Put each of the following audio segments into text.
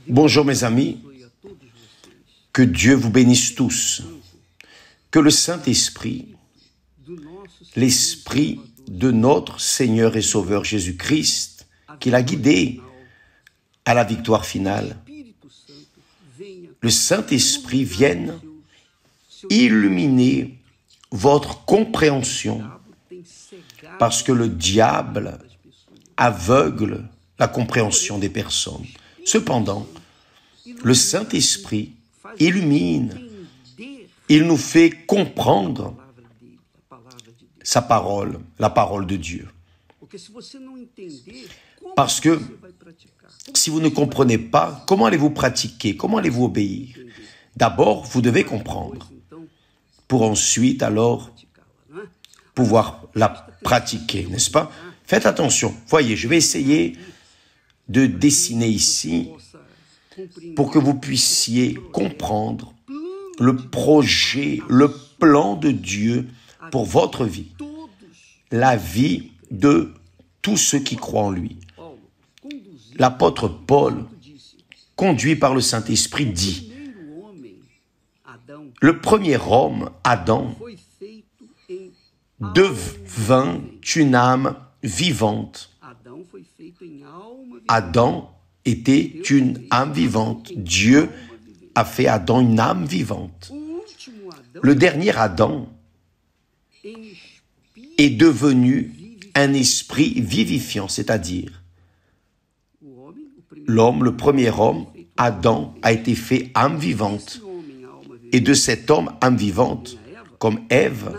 Bonjour mes amis, que Dieu vous bénisse tous, que le Saint-Esprit, l'Esprit de notre Seigneur et Sauveur Jésus-Christ, qui l'a guidé à la victoire finale, le Saint-Esprit vienne illuminer votre compréhension, parce que le diable aveugle la compréhension des personnes. Cependant, le Saint-Esprit illumine, il nous fait comprendre sa parole, la parole de Dieu. Parce que si vous ne comprenez pas, comment allez-vous pratiquer? Comment allez-vous obéir? D'abord, vous devez comprendre, pour ensuite alors pouvoir la pratiquer, n'est-ce pas? Faites attention. Voyez, je vais essayer de dessiner ici pour que vous puissiez comprendre le projet, le plan de Dieu pour votre vie, la vie de tous ceux qui croient en lui. L'apôtre Paul, conduit par le Saint-Esprit, dit: le premier homme, Adam, devint une âme vivante. Adam était une âme vivante. Dieu a fait Adam une âme vivante. Le dernier Adam est devenu un esprit vivifiant, c'est-à-dire l'homme, le premier homme, Adam, a été fait âme vivante. Et de cet homme, âme vivante, comme Ève,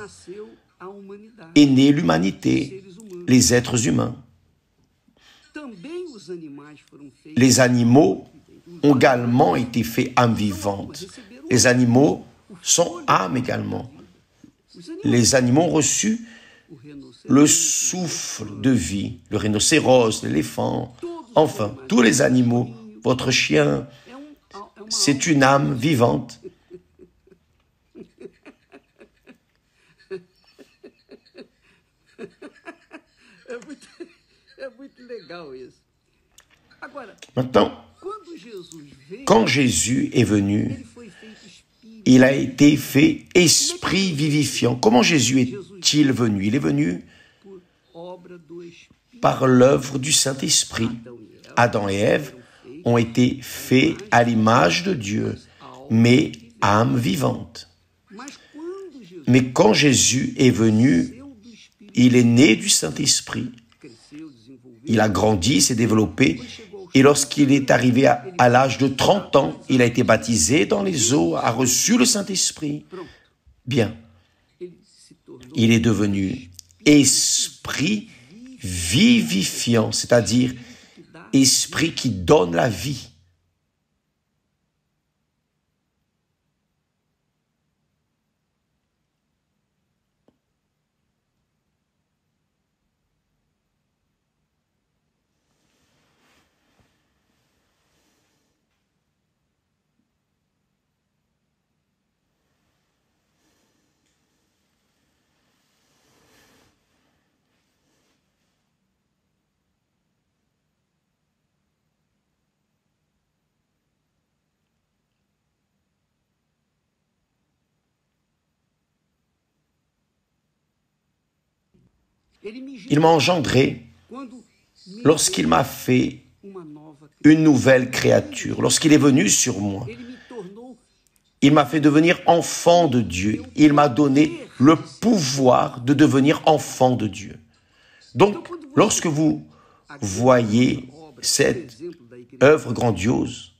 est née l'humanité, les êtres humains. Les animaux ont également été faits âme vivante. Les animaux sont âmes également. Les animaux ont reçu le souffle de vie, le rhinocéros, l'éléphant, enfin, tous les animaux, votre chien, c'est une âme vivante. Maintenant, quand Jésus est venu, il a été fait esprit vivifiant. Comment Jésus est-il venu? Il est venu par l'œuvre du Saint-Esprit. Adam et Ève ont été faits à l'image de Dieu, mais âme vivante. Mais quand Jésus est venu, il est né du Saint-Esprit. Il a grandi, s'est développé, et lorsqu'il est arrivé à l'âge de 30 ans, il a été baptisé dans les eaux, a reçu le Saint-Esprit. Bien, il est devenu esprit vivifiant, c'est-à-dire esprit qui donne la vie. Il m'a engendré lorsqu'il m'a fait une nouvelle créature, lorsqu'il est venu sur moi. Il m'a fait devenir enfant de Dieu. Il m'a donné le pouvoir de devenir enfant de Dieu. Donc, lorsque vous voyez cette œuvre grandiose,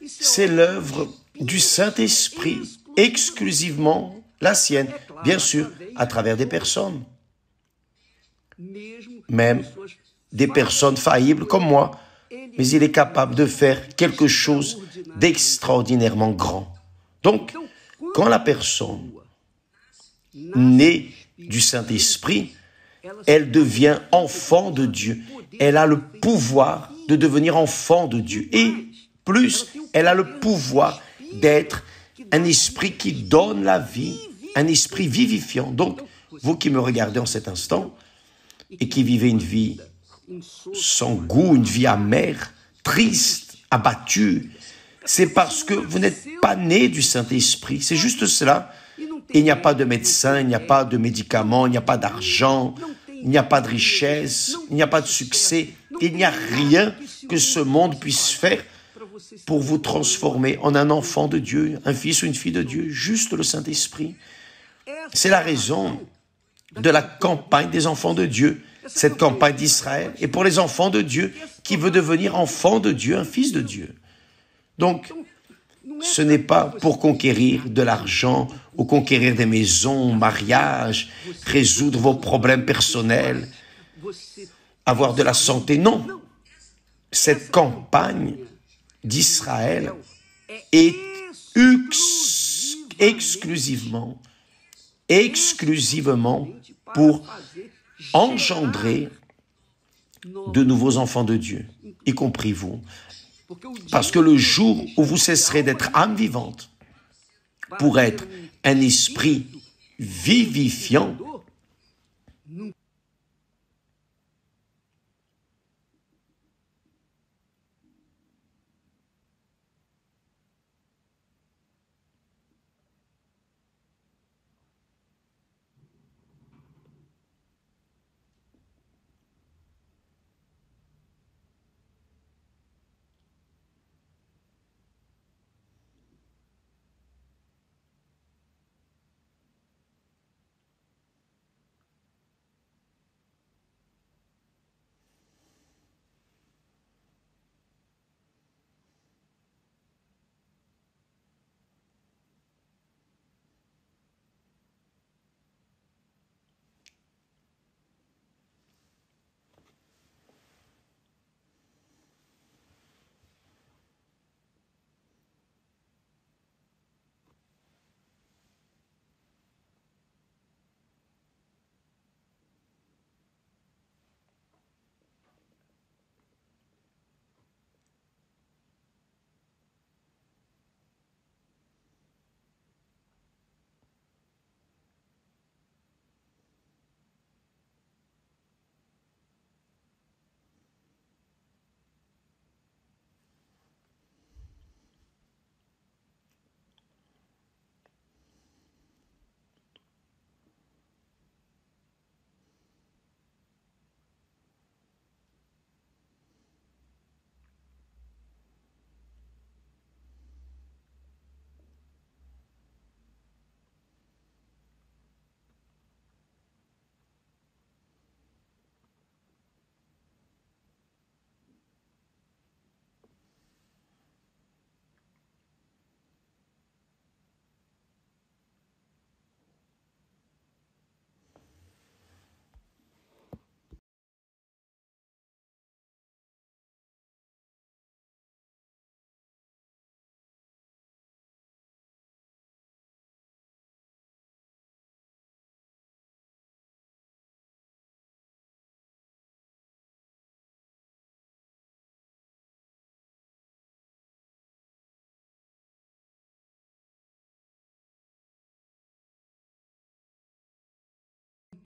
C'est l'œuvre du Saint-Esprit, exclusivement la sienne, bien sûr, à travers des personnes, même des personnes faillibles comme moi, mais il est capable de faire quelque chose d'extraordinairement grand. Donc, quand la personne naît du Saint-Esprit, elle devient enfant de Dieu. Elle a le pouvoir de devenir enfant de Dieu. Et plus, elle a le pouvoir d'être un esprit qui donne la vie, un esprit vivifiant. Donc, vous qui me regardez en cet instant et qui vivez une vie sans goût, une vie amère, triste, abattue, c'est parce que vous n'êtes pas né du Saint-Esprit. C'est juste cela. Il n'y a pas de médecin, il n'y a pas de médicaments, il n'y a pas d'argent, il n'y a pas de richesse, il n'y a pas de succès. Il n'y a rien que ce monde puisse faire pour vous transformer en un enfant de Dieu, un fils ou une fille de Dieu, juste le Saint-Esprit. C'est la raison de la campagne des enfants de Dieu, cette campagne d'Israël, et pour les enfants de Dieu qui veut devenir enfant de Dieu, un fils de Dieu. Donc, ce n'est pas pour conquérir de l'argent ou conquérir des maisons, mariage, résoudre vos problèmes personnels, avoir de la santé. Non, cette campagne d'Israël est exclusivement pour engendrer de nouveaux enfants de Dieu, y compris vous. Parce que le jour où vous cesserez d'être âme vivante pour être un esprit vivifiant,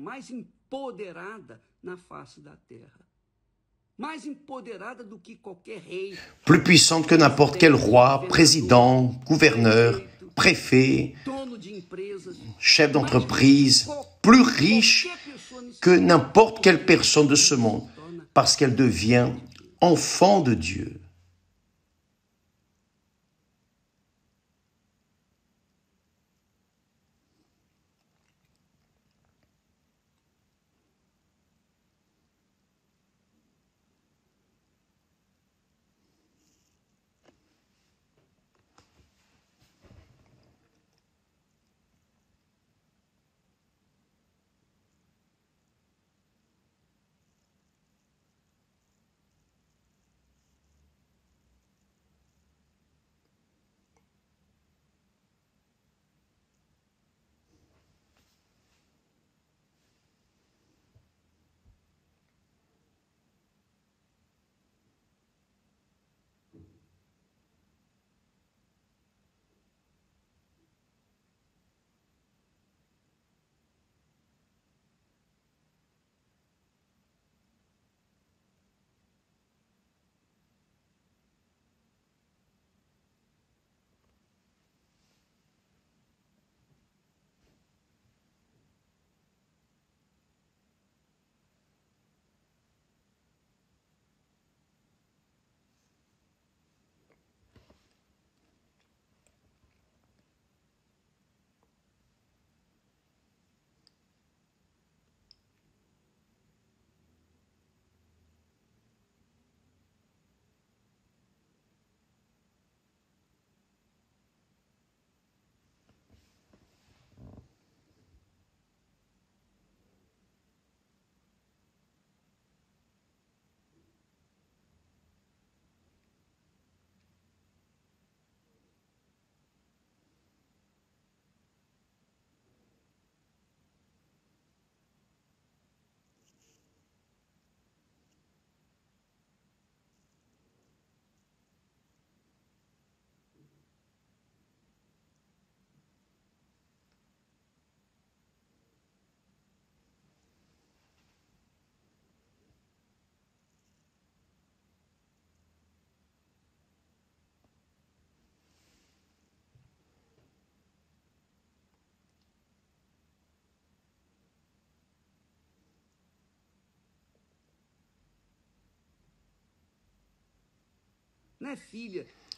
mais empoderada na face da terra. Mais empoderada do que qualquer rei. Plus puissante que n'importe quel roi, président, gouverneur, préfet, chef d'entreprise, plus riche que n'importe quelle personne de ce monde, parce qu'elle devient enfant de Dieu.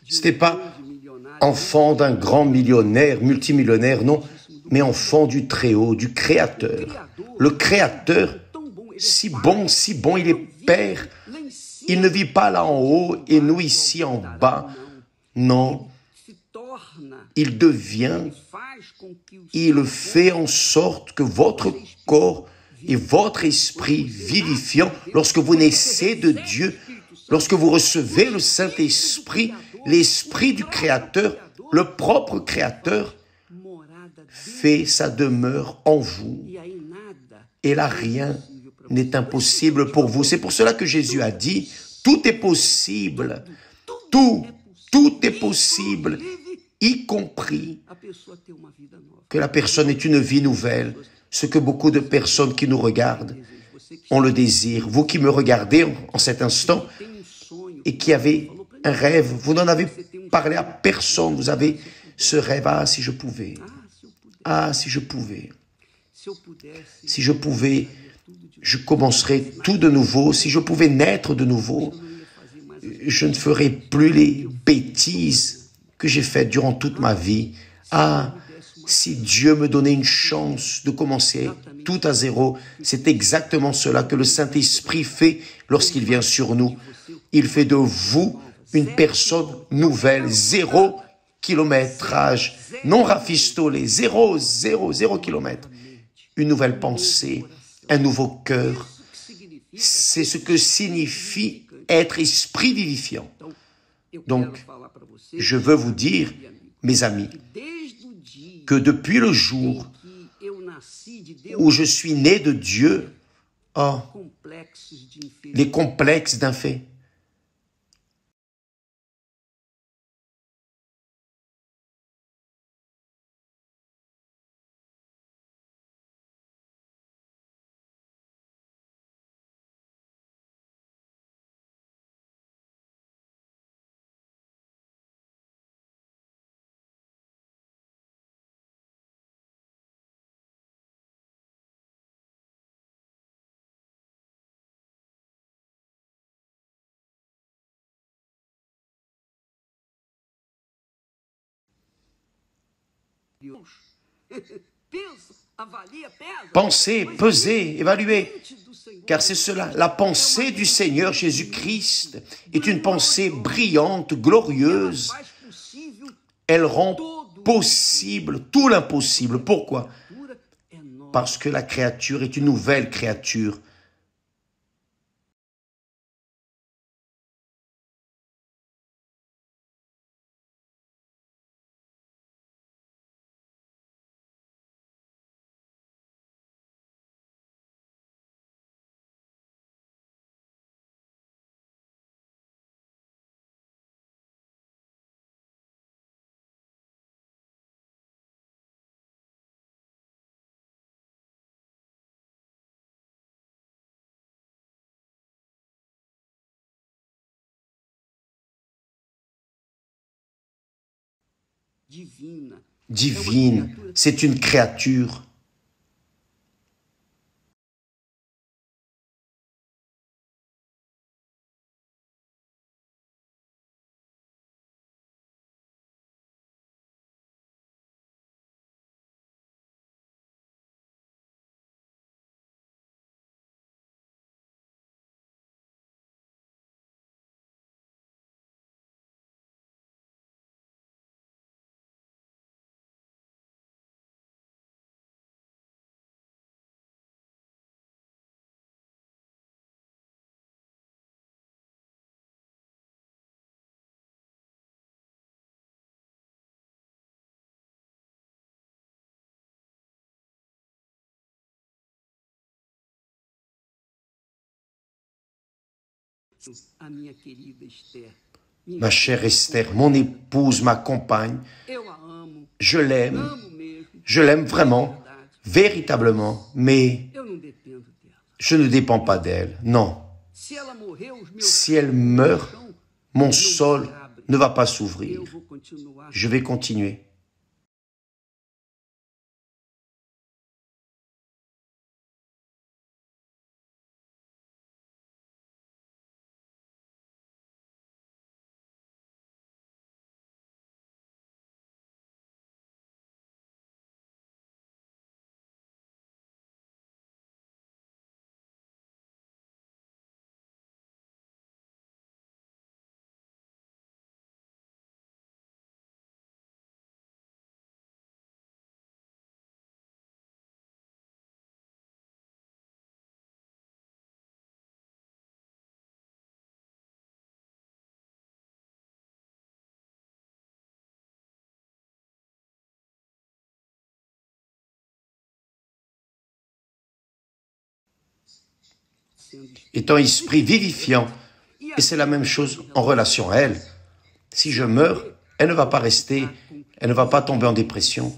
Ce n'était pas enfant d'un grand millionnaire, multimillionnaire, non, mais enfant du Très-Haut, du Créateur. Le Créateur, si bon, il est Père. Il ne vit pas là en haut et nous ici en bas. Non, il devient, il fait en sorte que votre corps et votre esprit vivifiant, lorsque vous naissez de Dieu, lorsque vous recevez le Saint-Esprit, l'Esprit du Créateur, le propre Créateur, fait sa demeure en vous. Et là, rien n'est impossible pour vous. C'est pour cela que Jésus a dit, tout est possible. Tout est possible, y compris que la personne ait une vie nouvelle. Ce que beaucoup de personnes qui nous regardent ont le désir. Vous qui me regardez en cet instant et qui avez un rêve, vous n'en avez parlé à personne. Vous avez ce rêve, ah, si je pouvais. Ah, si je pouvais. Si je pouvais, je commencerais tout de nouveau. Si je pouvais naître de nouveau, je ne ferais plus les bêtises que j'ai faites durant toute ma vie. Ah, si Dieu me donnait une chance de commencer tout à zéro, c'est exactement cela que le Saint-Esprit fait lorsqu'il vient sur nous. Il fait de vous une personne nouvelle, 0 kilométrage, non rafistolé, 0 kilomètre. Une nouvelle pensée, un nouveau cœur. C'est ce que signifie être esprit vivifiant. Donc, je veux vous dire, mes amis, que depuis le jour où je suis né de Dieu, oh, les complexes d'un fait. Pensez, pesez, évaluez, car c'est cela. La pensée du Seigneur Jésus-Christ est une pensée brillante, glorieuse. Elle rend possible tout l'impossible. Pourquoi? Parce que la créature est une nouvelle créature. Divine, c'est une créature. Ma chère Esther, mon épouse, ma compagne, je l'aime vraiment, véritablement, mais je ne dépends pas d'elle, non. Si elle meurt, mon sol ne va pas s'ouvrir. Je vais continuer. est un esprit vivifiant. Et c'est la même chose en relation à elle. Si je meurs, elle ne va pas rester, elle ne va pas tomber en dépression.